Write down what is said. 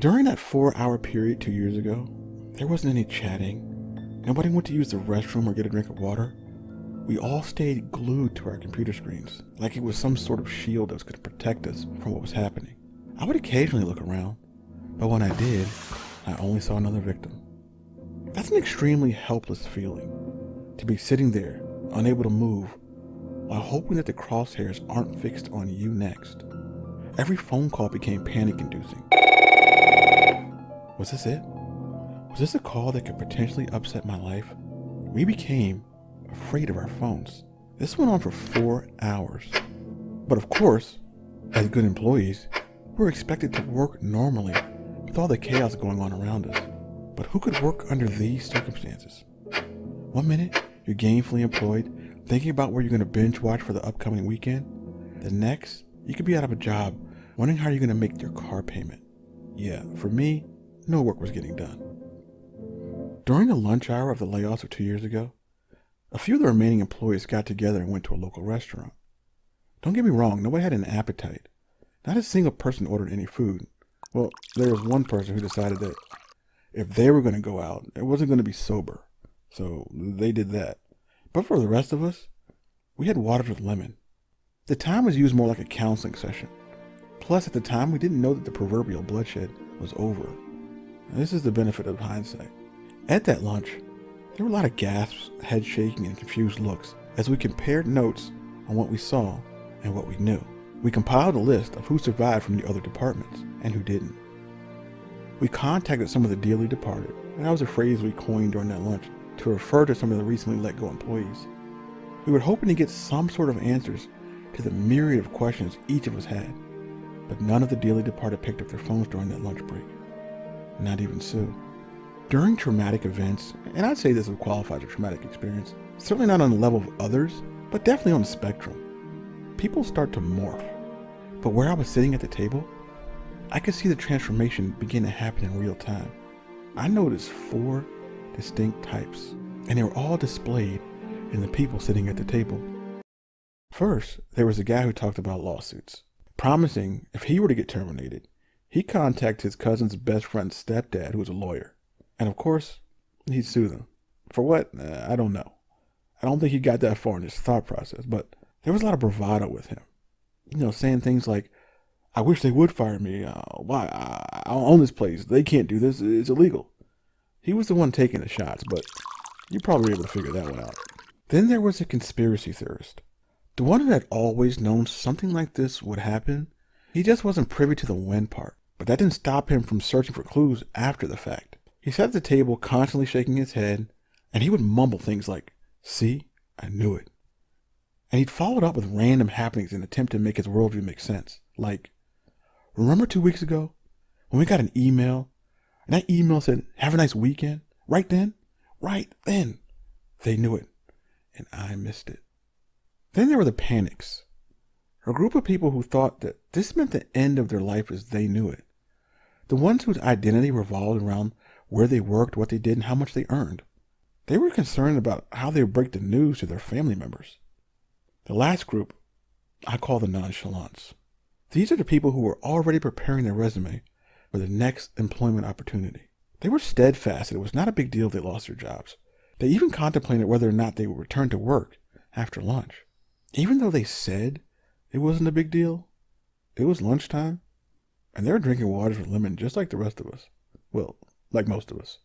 During that 4-hour period 2 years ago, there wasn't any chatting. Nobody went to use the restroom or get a drink of water. We all stayed glued to our computer screens, like it was some sort of shield that was going to protect us from what was happening. I would occasionally look around, but when I did, I only saw another victim. That's an extremely helpless feeling, to be sitting there, unable to move, while hoping that the crosshairs aren't fixed on you next. Every phone call became panic-inducing. Was this it? Was this a call that could potentially upset my life? We became afraid of our phones. This went on for 4 hours. But of course, as good employees, we're expected to work normally with all the chaos going on around us. But who could work under these circumstances? 1 minute, you're gainfully employed, thinking about where you're going to binge watch for the upcoming weekend. The next, you could be out of a job, wondering how you're going to make your car payment. Yeah, for me, no work was getting done. During the lunch hour of the layoffs of 2 years ago, a few of the remaining employees got together and went to a local restaurant. Don't get me wrong, nobody had an appetite. Not a single person ordered any food. Well, there was one person who decided that if they were going to go out, it wasn't going to be sober. So they did that. But for the rest of us, we had waters with lemon. The time was used more like a counseling session. Plus, at the time, we didn't know that the proverbial bloodshed was over. And this is the benefit of hindsight. At that lunch, there were a lot of gasps, head shaking, and confused looks as we compared notes on what we saw and what we knew. We compiled a list of who survived from the other departments and who didn't. We contacted some of the dearly departed, and that was a phrase we coined during that lunch to refer to some of the recently let go employees. We were hoping to get some sort of answers to the myriad of questions each of us had, but none of the dearly departed picked up their phones during that lunch break. Not even Sue. During traumatic events, and I'd say this would qualify as a traumatic experience, certainly not on the level of others, but definitely on the spectrum, people start to morph. But where I was sitting at the table, I could see the transformation begin to happen in real time. I noticed 4 distinct types, and they were all displayed in the people sitting at the table. First, there was a guy who talked about lawsuits, promising if he were to get terminated, he'd contact his cousin's best friend's stepdad, who was a lawyer. And of course, he'd sue them. For what? I don't know. I don't think he got that far in his thought process, but there was a lot of bravado with him. Saying things like, I wish they would fire me. Why? I own this place. They can't do this. It's illegal. He was the one taking the shots, but you probably were able to figure that one out. Then there was a conspiracy theorist. The one who had always known something like this would happen. He just wasn't privy to the when part, but that didn't stop him from searching for clues after the fact. He sat at the table constantly shaking his head, and he would mumble things like, see, I knew it. And he'd follow it up with random happenings in an attempt to make his worldview make sense. Like, remember 2 weeks ago when we got an email, and that email said, have a nice weekend? Right then. They knew it, and I missed it. Then there were the panics. A group of people who thought that this meant the end of their life as they knew it. The ones whose identity revolved around where they worked, what they did, and how much they earned. They were concerned about how they would break the news to their family members. The last group, I call the nonchalants. These are the people who were already preparing their resume for the next employment opportunity. They were steadfast that it was not a big deal if they lost their jobs. They even contemplated whether or not they would return to work after lunch. Even though they said it wasn't a big deal, it was lunchtime, and they were drinking waters with lemon just like the rest of us. Well, like most of us.